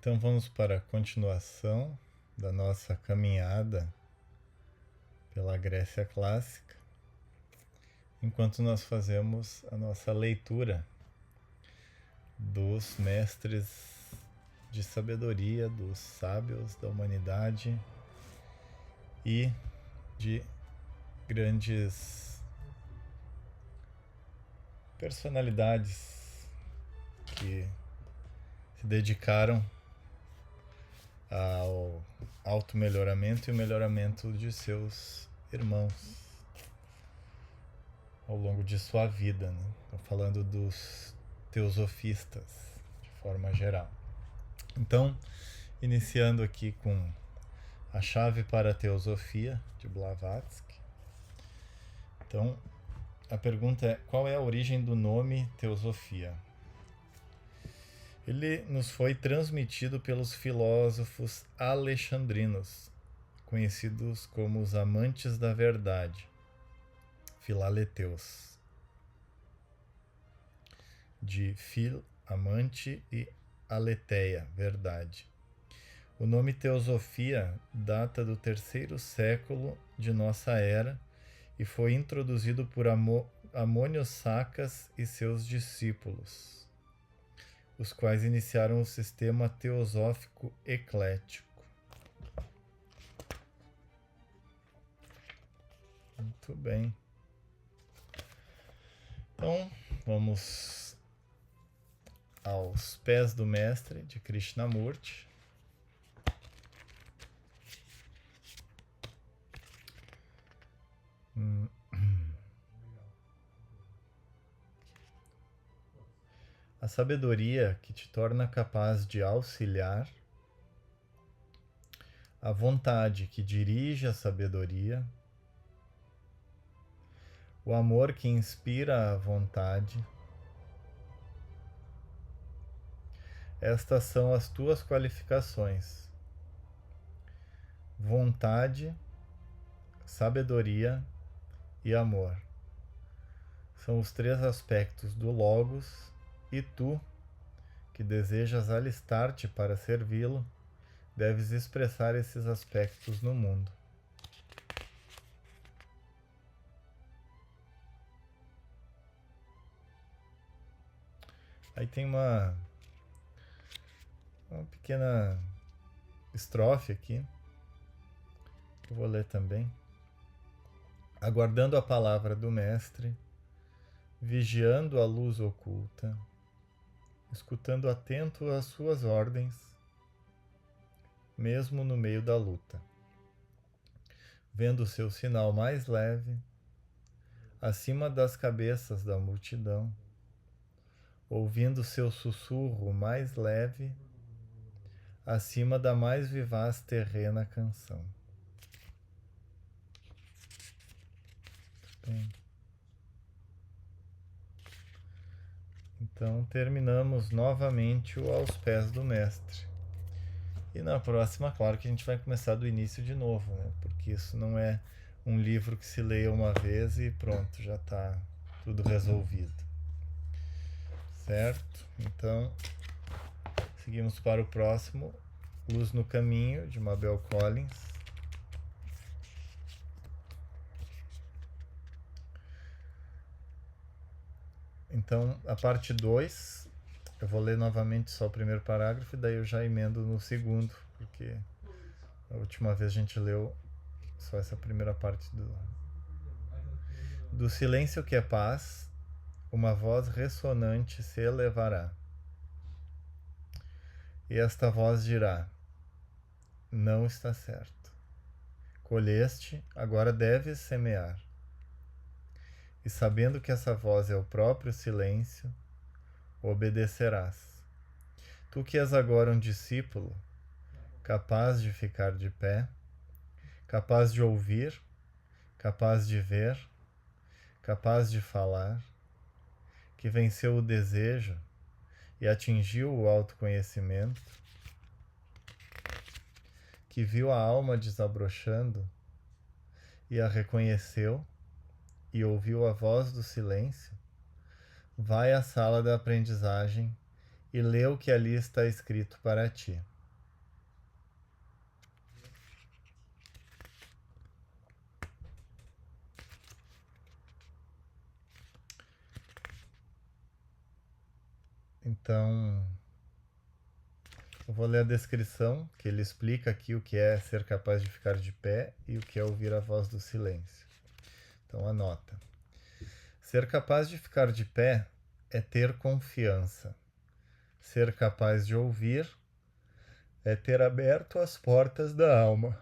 Então vamos para a continuação da nossa caminhada pela Grécia Clássica, enquanto nós fazemos a nossa leitura dos mestres de sabedoria, dos sábios da humanidade e de grandes personalidades que se dedicaram ao auto-melhoramento e o melhoramento de seus irmãos ao longo de sua vida, né? Estou falando dos teosofistas, de forma geral. Então, iniciando aqui com A Chave para a Teosofia, de Blavatsky. Então, a pergunta é: qual é a origem do nome teosofia? Ele nos foi transmitido pelos filósofos alexandrinos, conhecidos como os amantes da verdade, filaleteus, de fil, amante, e aletheia, verdade. O nome teosofia data do 3º século de nossa era e foi introduzido por Amônio Sacas e seus discípulos, os quais iniciaram o sistema teosófico eclético. Muito bem. Então, vamos aos pés do mestre de Krishnamurti. A sabedoria que te torna capaz de auxiliar, a vontade que dirige a sabedoria, o amor que inspira a vontade. Estas são as tuas qualificações: vontade, sabedoria e amor. São os 3 aspectos do Logos, e tu, que desejas alistar-te para servi-lo, deves expressar esses aspectos no mundo. Aí tem uma pequena estrofe aqui, que eu vou ler também. Aguardando a palavra do mestre, vigiando a luz oculta, escutando atento às suas ordens, mesmo no meio da luta, vendo o seu sinal mais leve, acima das cabeças da multidão, ouvindo seu sussurro mais leve, acima da mais vivaz terrena canção. Bem. Então terminamos novamente o Aos Pés do Mestre. E na próxima, claro que a gente vai começar do início de novo, né? Porque isso não é um livro que se leia uma vez e pronto, já está tudo resolvido. Certo? Então, seguimos para o próximo, Luz no Caminho, de Mabel Collins. Então, a parte 2, eu vou ler novamente só o primeiro parágrafo e daí eu já emendo no segundo, porque a última vez a gente leu só essa primeira parte do silêncio que é paz, uma voz ressonante se elevará. E esta voz dirá: não está certo. Colheste, agora deves semear. E sabendo que essa voz é o próprio silêncio, obedecerás. Tu que és agora um discípulo, capaz de ficar de pé, capaz de ouvir, capaz de ver, capaz de falar, que venceu o desejo e atingiu o autoconhecimento, que viu a alma desabrochando e a reconheceu e ouviu a voz do silêncio, vai à sala da aprendizagem e lê o que ali está escrito para ti. Então, eu vou ler a descrição, que ele explica aqui o que é ser capaz de ficar de pé e o que é ouvir a voz do silêncio. Então, anota. Ser capaz de ficar de pé é ter confiança. Ser capaz de ouvir é ter aberto as portas da alma.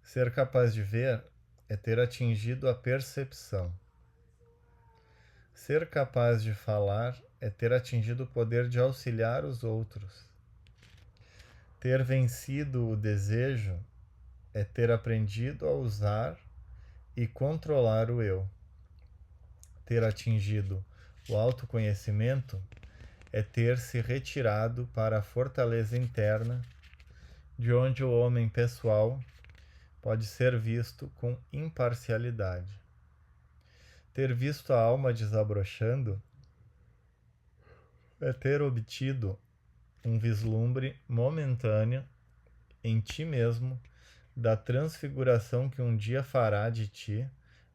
Ser capaz de ver é ter atingido a percepção. Ser capaz de falar é ter atingido o poder de auxiliar os outros. Ter vencido o desejo é ter aprendido a usar e controlar o eu. Ter atingido o autoconhecimento é ter se retirado para a fortaleza interna, de onde o homem pessoal pode ser visto com imparcialidade. Ter visto a alma desabrochando é ter obtido um vislumbre momentâneo em ti mesmo da transfiguração que um dia fará de ti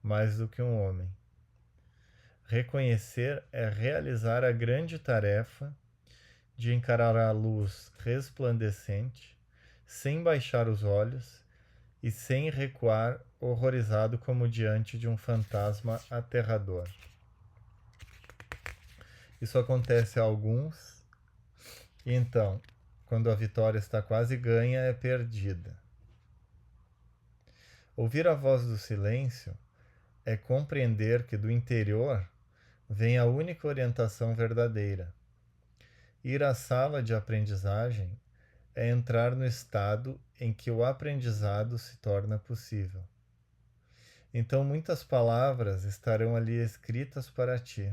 mais do que um homem. Reconhecer é realizar a grande tarefa de encarar a luz resplandecente, sem baixar os olhos e sem recuar horrorizado como diante de um fantasma aterrador. Isso acontece a alguns, e então, quando a vitória está quase ganha, é perdida. Ouvir a voz do silêncio é compreender que do interior vem a única orientação verdadeira. Ir à sala de aprendizagem é entrar no estado em que o aprendizado se torna possível. Então muitas palavras estarão ali escritas para ti,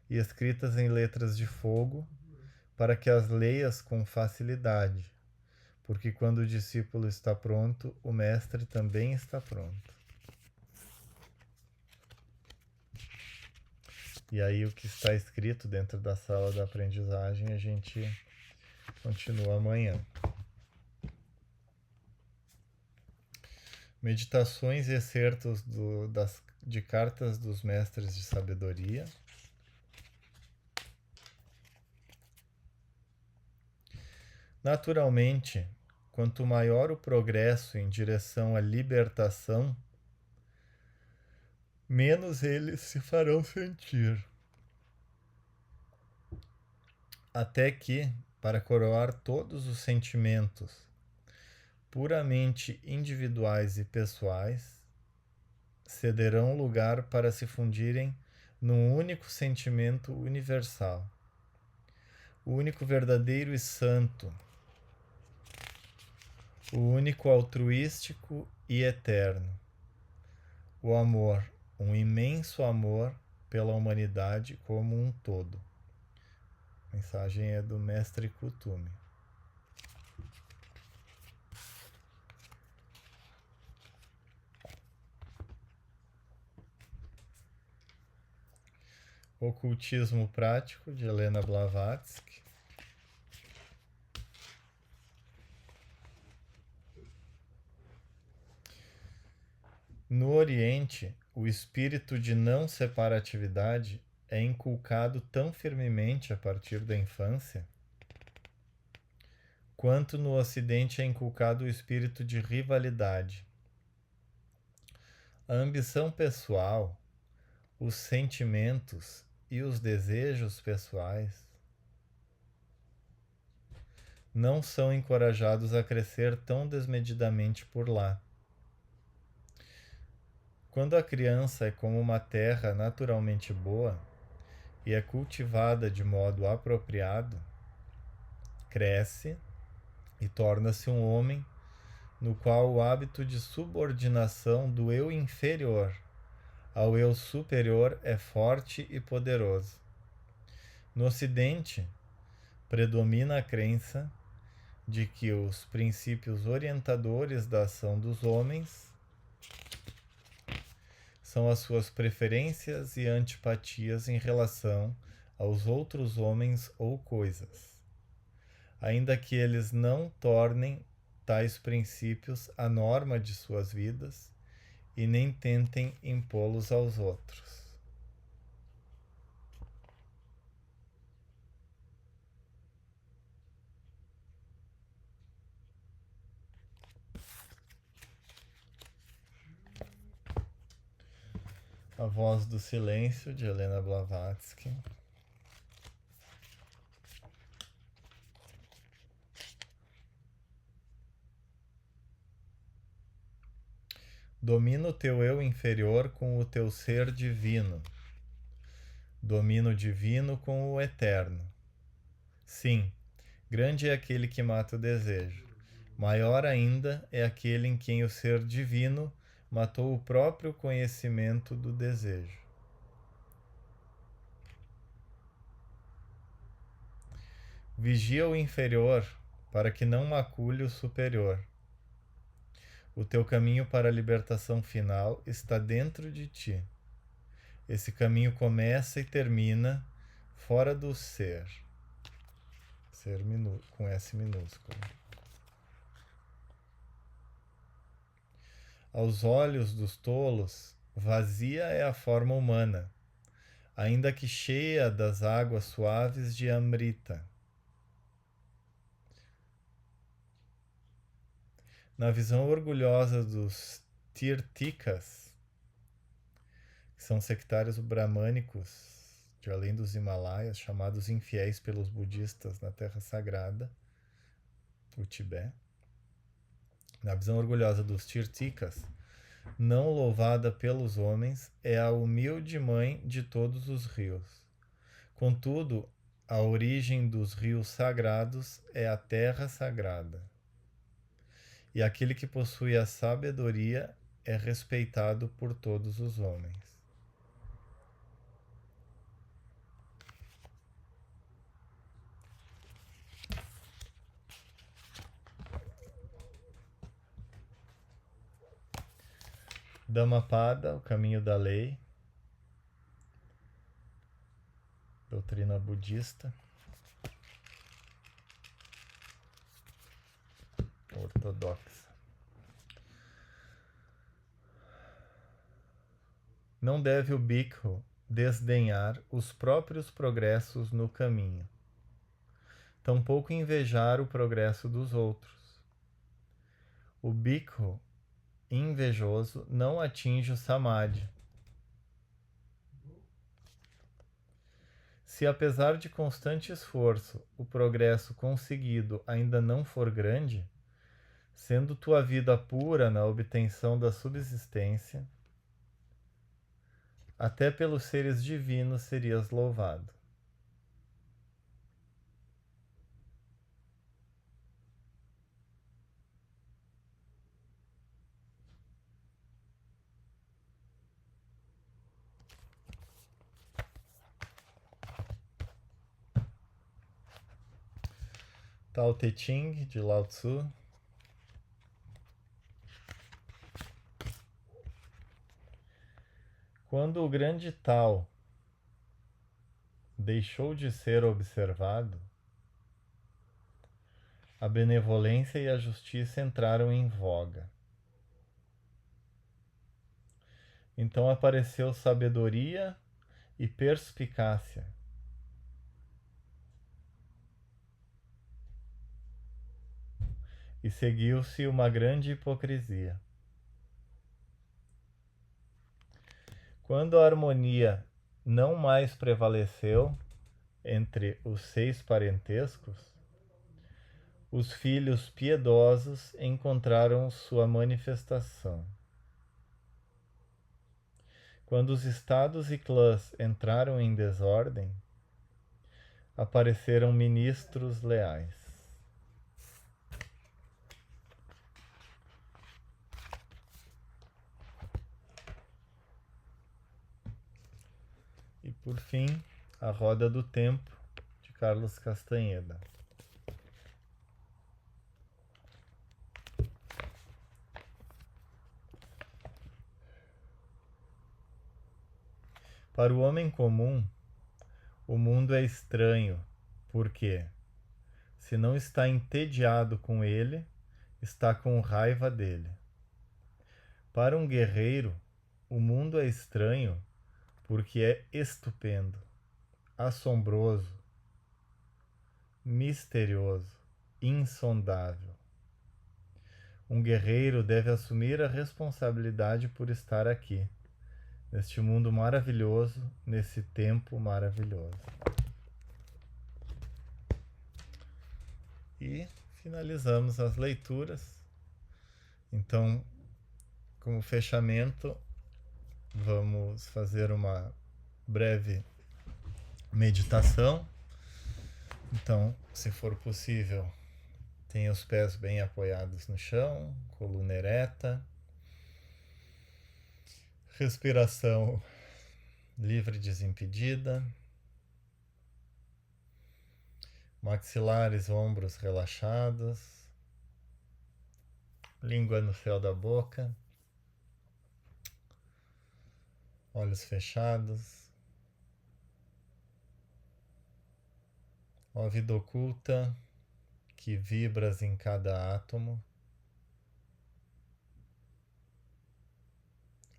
e escritas em letras de fogo, para que as leias com facilidade, porque quando o discípulo está pronto, o mestre também está pronto. E aí o que está escrito dentro da sala da aprendizagem a gente continua amanhã. Meditações e excertos de cartas dos mestres de sabedoria. Naturalmente, quanto maior o progresso em direção à libertação, menos eles se farão sentir. Até que, para coroar todos os sentimentos puramente individuais e pessoais, cederão lugar para se fundirem num único sentimento universal, o único verdadeiro e santo, o único altruístico e eterno, o amor, um imenso amor pela humanidade como um todo. A mensagem é do Mestre Kuthumi. Ocultismo Prático, de Helena Blavatsky. No Oriente, o espírito de não separatividade é inculcado tão firmemente a partir da infância, quanto no Ocidente é inculcado o espírito de rivalidade. A ambição pessoal, os sentimentos e os desejos pessoais não são encorajados a crescer tão desmedidamente por lá. Quando a criança é como uma terra naturalmente boa e é cultivada de modo apropriado, cresce e torna-se um homem no qual o hábito de subordinação do eu inferior ao eu superior é forte e poderoso. No Ocidente, predomina a crença de que os princípios orientadores da ação dos homens são as suas preferências e antipatias em relação aos outros homens ou coisas, ainda que eles não tornem tais princípios a norma de suas vidas e nem tentem impô-los aos outros. A Voz do Silêncio, de Helena Blavatsky. Domina o teu eu inferior com o teu ser divino. Domina o divino com o eterno. Sim, grande é aquele que mata o desejo. Maior ainda é aquele em quem o ser divino matou o próprio conhecimento do desejo. Vigia o inferior para que não macule o superior. O teu caminho para a libertação final está dentro de ti. Esse caminho começa e termina fora do ser. Ser com S minúsculo. Aos olhos dos tolos, vazia é a forma humana, ainda que cheia das águas suaves de Amrita. Na visão orgulhosa dos Tirthikas, que são sectários bramânicos de além dos Himalaias, chamados infiéis pelos budistas na Terra Sagrada, o Tibete. Na visão orgulhosa dos Tirthikas, não louvada pelos homens, é a humilde mãe de todos os rios. Contudo, a origem dos rios sagrados é a terra sagrada. E aquele que possui a sabedoria é respeitado por todos os homens. Dhammapada, o caminho da lei, doutrina budista, ortodoxa. Não deve o bhikkhu desdenhar os próprios progressos no caminho, tampouco invejar o progresso dos outros. O bhikkhu invejoso não atinge o samadhi. Se apesar de constante esforço, o progresso conseguido ainda não for grande, sendo tua vida pura na obtenção da subsistência, até pelos seres divinos serias louvado. Tao Te Ching, de Lao Tzu. Quando o grande Tao deixou de ser observado, a benevolência e a justiça entraram em voga. Então apareceu sabedoria e perspicácia. E seguiu-se uma grande hipocrisia. Quando a harmonia não mais prevaleceu entre os 6 parentescos, os filhos piedosos encontraram sua manifestação. Quando os estados e clãs entraram em desordem, apareceram ministros leais. E por fim, A Roda do Tempo, de Carlos Castanheda. Para o homem comum, o mundo é estranho, porque, se não está entediado com ele, está com raiva dele. Para um guerreiro, o mundo é estranho porque é estupendo, assombroso, misterioso, insondável. Um guerreiro deve assumir a responsabilidade por estar aqui, neste mundo maravilhoso, nesse tempo maravilhoso. E finalizamos as leituras. Então, como fechamento, vamos fazer uma breve meditação. Então, se for possível, tenha os pés bem apoiados no chão, coluna ereta, respiração livre e desimpedida, maxilares, ombros relaxados, língua no céu da boca, olhos fechados. Ó vida oculta que vibras em cada átomo,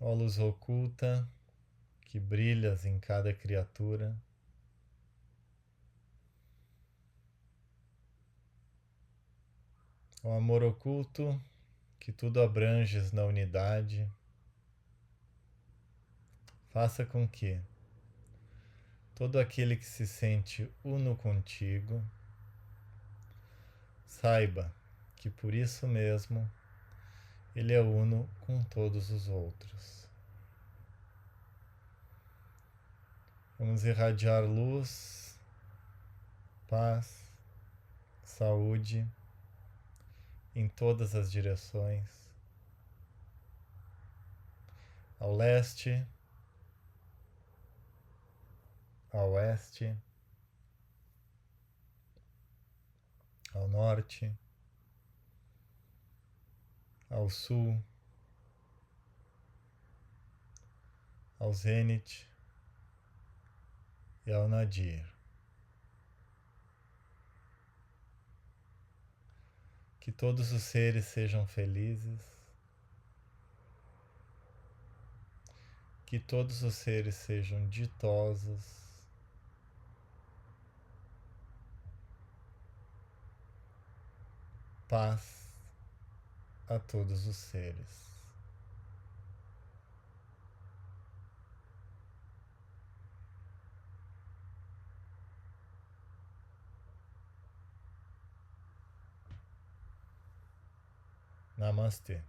ó luz oculta que brilhas em cada criatura, ó amor oculto que tudo abranges na unidade, faça com que todo aquele que se sente uno contigo saiba que por isso mesmo ele é uno com todos os outros. Vamos irradiar luz, paz, saúde em todas as direções, ao leste, ao oeste, ao norte, ao sul, ao zênite e ao nadir. Que todos os seres sejam felizes, que todos os seres sejam ditosos, paz a todos os seres. Namastê.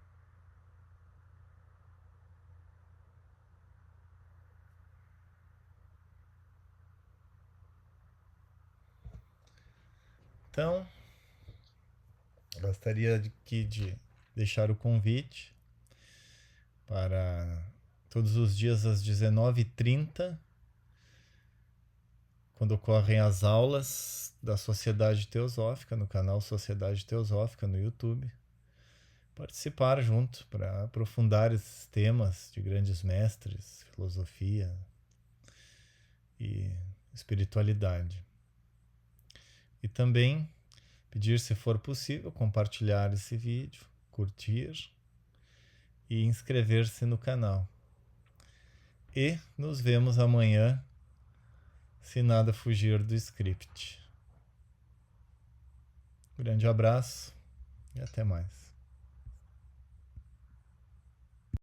Então, gostaria de deixar o convite para todos os dias às 19h30, quando ocorrem as aulas da Sociedade Teosófica, no canal Sociedade Teosófica no YouTube, participar junto para aprofundar esses temas de grandes mestres, filosofia e espiritualidade. E também pedir, se for possível, compartilhar esse vídeo, curtir e inscrever-se no canal. E nos vemos amanhã, se nada fugir do script. Grande abraço e até mais.